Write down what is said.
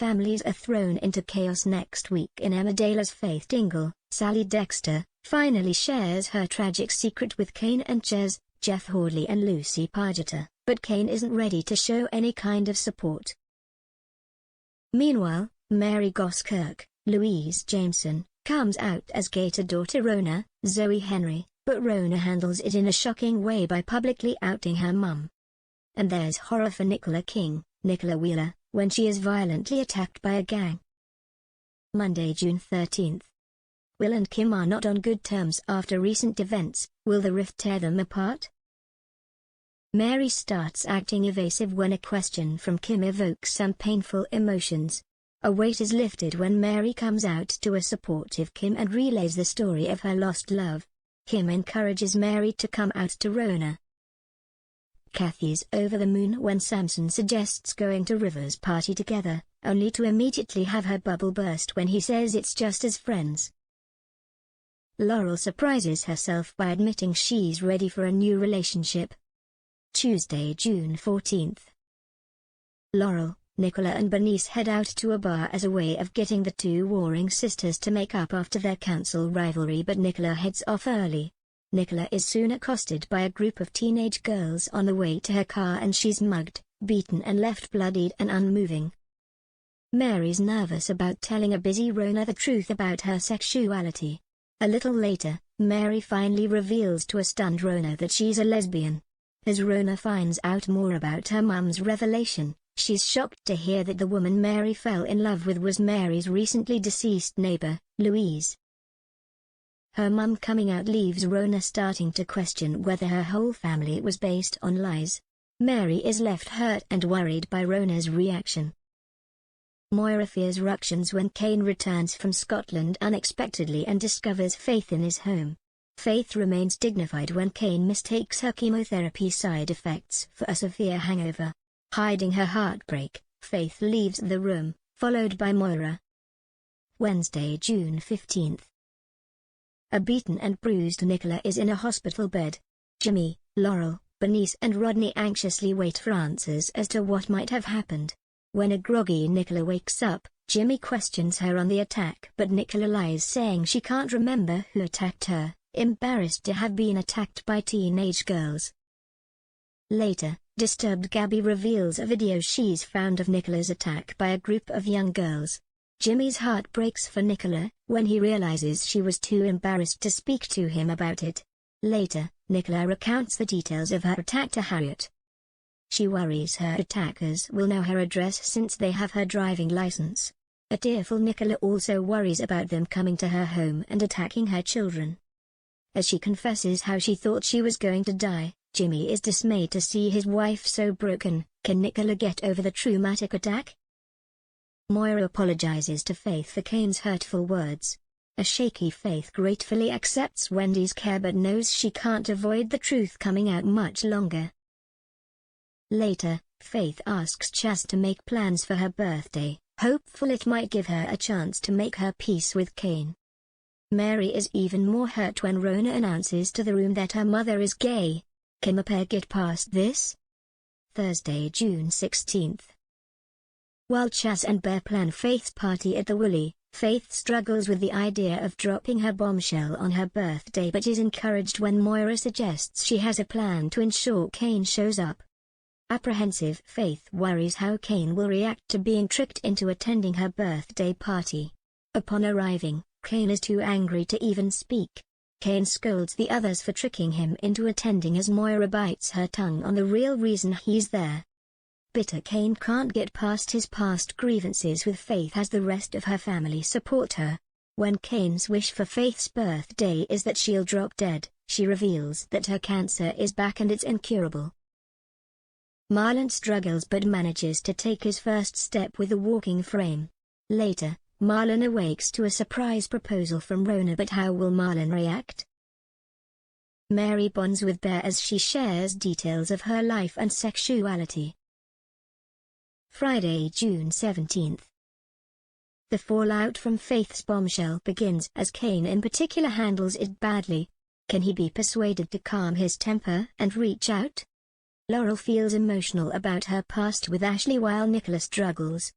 families are thrown into chaos next week in Emmerdale as Faith Dingle, Sally Dexter, finally shares her tragic secret with Kane and Ches, Jeff Hordley and Lucy Pargeter, but Kane isn't ready to show any kind of support. Meanwhile, Mary Goskirk, Louise Jameson, comes out as gay to daughter Rona, Zoe Henry, but Rona handles it in a shocking way by publicly outing her mum. And there's horror for Nicola King, Nicola Wheeler, when she is violently attacked by a gang. Monday, June 13th. Will and Kim are not on good terms after recent events. Will the rift tear them apart? Mary starts acting evasive when a question from Kim evokes some painful emotions. A weight is lifted when Mary comes out to a supportive Kim and relays the story of her lost love. Kim encourages Mary to come out to Rona. Kathy's over the moon when Samson suggests going to River's party together, only to immediately have her bubble burst when he says it's just as friends. Laurel surprises herself by admitting she's ready for a new relationship. Tuesday, June 14th. Laurel, Nicola and Bernice head out to a bar as a way of getting the two warring sisters to make up after their council rivalry, but Nicola heads off early. Nicola is soon accosted by a group of teenage girls on the way to her car and she's mugged, beaten and left bloodied and unmoving. Mary's nervous about telling a busy Rona the truth about her sexuality. A little later, Mary finally reveals to a stunned Rona that she's a lesbian. As Rona finds out more about her mum's revelation, she's shocked to hear that the woman Mary fell in love with was Mary's recently deceased neighbor, Louise. Her mum coming out leaves Rona starting to question whether her whole family was based on lies. Mary is left hurt and worried by Rona's reaction. Moira fears ructions when Kane returns from Scotland unexpectedly and discovers Faith in his home. Faith remains dignified when Kane mistakes her chemotherapy side effects for a severe hangover. Hiding her heartbreak, Faith leaves the room, followed by Moira. Wednesday, June 15th. A beaten and bruised Nicola is in a hospital bed. Jimmy, Laurel, Bernice and Rodney anxiously wait for answers as to what might have happened. When a groggy Nicola wakes up, Jimmy questions her on the attack, but Nicola lies, saying she can't remember who attacked her, embarrassed to have been attacked by teenage girls. Later, disturbed Gabby reveals a video she's found of Nicola's attack by a group of young girls. Jimmy's heart breaks for Nicola when he realizes she was too embarrassed to speak to him about it. Later, Nicola recounts the details of her attack to Harriet. She worries her attackers will know her address since they have her driving license. A tearful Nicola also worries about them coming to her home and attacking her children. As she confesses how she thought she was going to die, Jimmy is dismayed to see his wife so broken. Can Nicola get over the traumatic attack? Moira apologizes to Faith for Kane's hurtful words. A shaky Faith gratefully accepts Wendy's care but knows she can't avoid the truth coming out much longer. Later, Faith asks Chas to make plans for her birthday, hopeful it might give her a chance to make her peace with Kane. Mary is even more hurt when Rona announces to the room that her mother is gay. Can the pair get past this? Thursday, June 16th. While Chas and Bear plan Faith's party at the Woolly, Faith struggles with the idea of dropping her bombshell on her birthday but is encouraged when Moira suggests she has a plan to ensure Kane shows up. Apprehensive, Faith worries how Kane will react to being tricked into attending her birthday party. Upon arriving, Kane is too angry to even speak. Kane scolds the others for tricking him into attending as Moira bites her tongue on the real reason he's there. Bitter Kane can't get past his past grievances with Faith as the rest of her family support her. When Kane's wish for Faith's birthday is that she'll drop dead, she reveals that her cancer is back and it's incurable. Marlon struggles but manages to take his first step with a walking frame. Later, Marlon awakes to a surprise proposal from Rona, but how will Marlon react? Mary bonds with Bear as she shares details of her life and sexuality. Friday, June 17th. The fallout from Faith's bombshell begins as Kane in particular handles it badly. Can he be persuaded to calm his temper and reach out? Laurel feels emotional about her past with Ashley while Nicola struggles.